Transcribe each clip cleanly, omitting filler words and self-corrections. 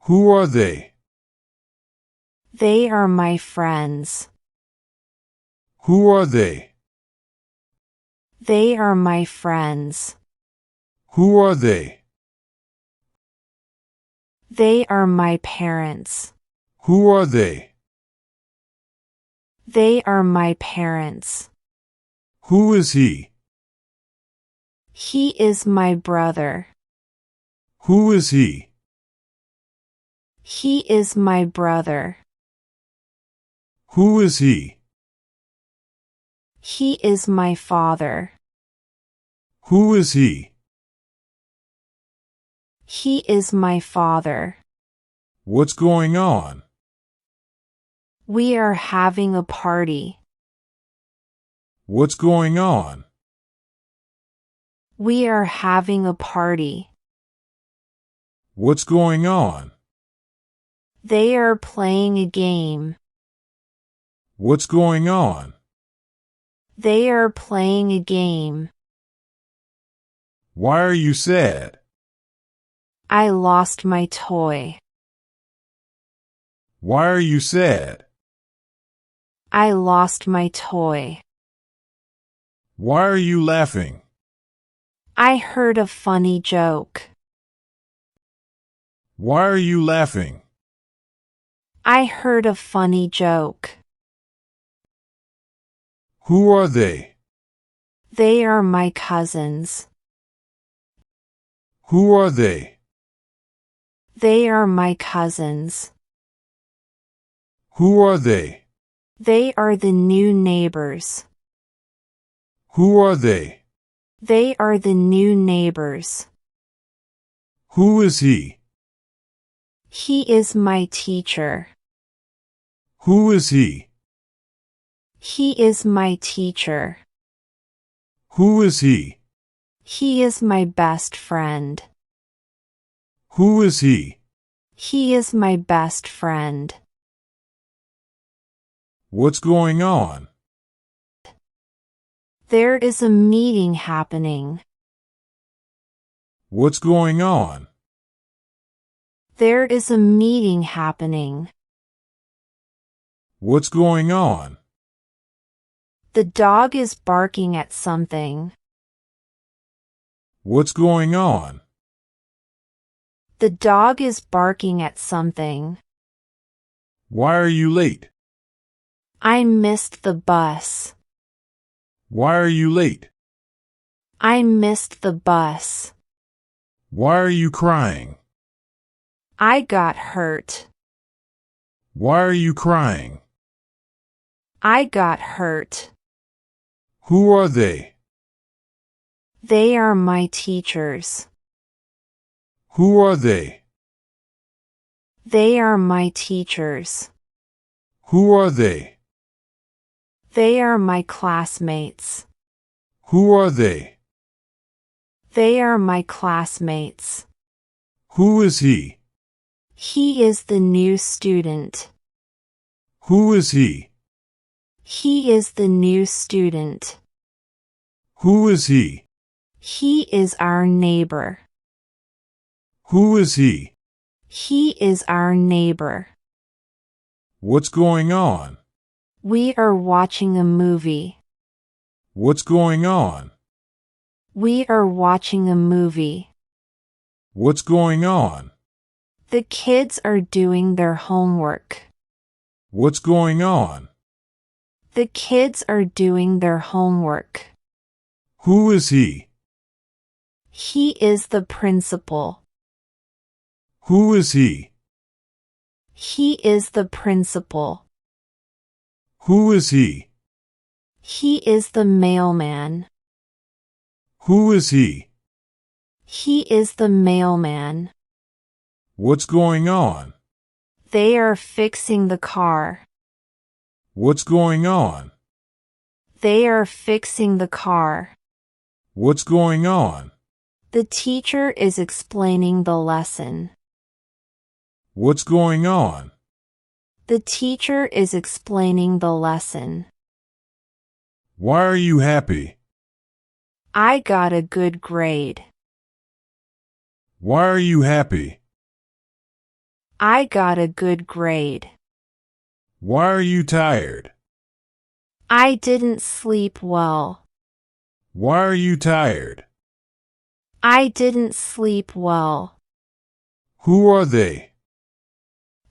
Who are they? They are my friends. Who are they? They are my friends. Who are they? They are my parents. Who are they? They are my parents. Who is he? He is my brother. Who is he? He is my brother. Who is he? He is my father. Who is he? He is my father. What's going on? We are having a party. What's going on? We are having a party. What's going on? They are playing a game. What's going on? They are playing a game. Why are you sad? I lost my toy. Why are you sad? I lost my toy. Why are you laughing? I heard a funny joke. Why are you laughing? I heard a funny joke. Who are they? They are my cousins. Who are they? They are my cousins. Who are they? They are the new neighbors. Who are they? They are the new neighbors. Who is he? He is my teacher. Who is he? He is my teacher. Who is he? He is my best friend. Who is he? He is my best friend. What's going on? There is a meeting happening. What's going on? There is a meeting happening. What's going on? The dog is barking at something. What's going on? The dog is barking at something. Why are you late? I missed the bus. Why are you late? I missed the bus. Why are you crying? I got hurt. Why are you crying? I got hurt. Who are they? They are my teachers. Who are they? They are my teachers. Who are they? They are my classmates. Who are they? They are my classmates. Who is he? He is the new student. Who is he? He is the new student. Who is he? He is our neighbor. Who is he? He is our neighbor. What's going on? We are watching a movie. What's going on? We are watching a movie. What's going on? The kids are doing their homework. What's going on? The kids are doing their homework. Who is he? He is the principal. Who is he? He is the principal. Who is he? He is the mailman. Who is he? He is the mailman. What's going on? They are fixing the car. What's going on? They are fixing the car. What's going on? The teacher is explaining the lesson. What's going on? The teacher is explaining the lesson. Why are you happy? I got a good grade. Why are you happy? I got a good grade. Why are you tired? I didn't sleep well. Why are you tired? I didn't sleep well. Who are they?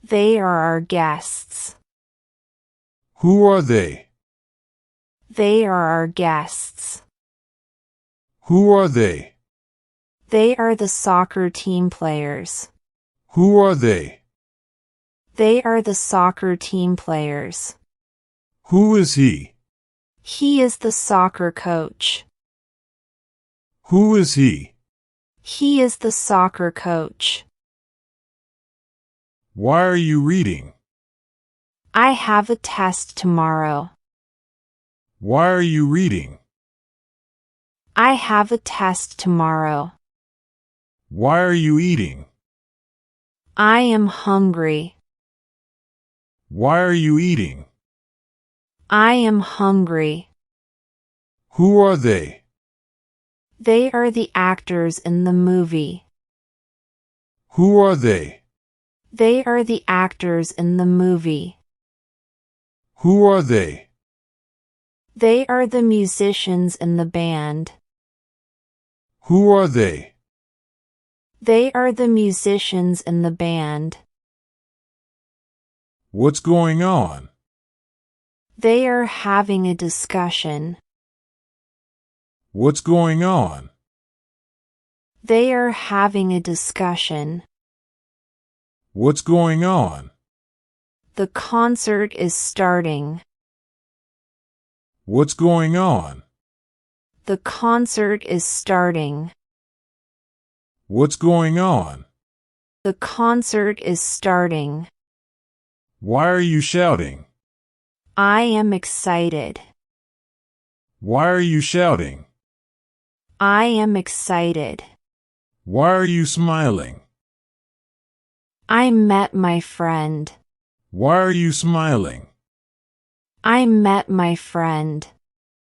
They are our guests. Who are they? They are our guests. Who are they? They are the soccer team players. Who are they? They are the soccer team players. Who is he? He is the soccer coach. Who is he? He is the soccer coach. Why are you reading? I have a test tomorrow. Why are you reading? I have a test tomorrow. Why are you eating? I am hungry. Why are you eating? I am hungry. Who are they? They are the actors in the movie. Who are they? They are the actors in the movie. Who are they? They are the musicians in the band. Who are they? They are the musicians in the band. What's going on? They are having a discussion. What's going on? They are having a discussion. What's going on? The concert is starting. What's going on? The concert is starting. What's going on? The concert is starting. Why are you shouting? I am excited. Why are you shouting? I am excited. Why are you smiling? I met my friend. Why are you smiling? I met my friend.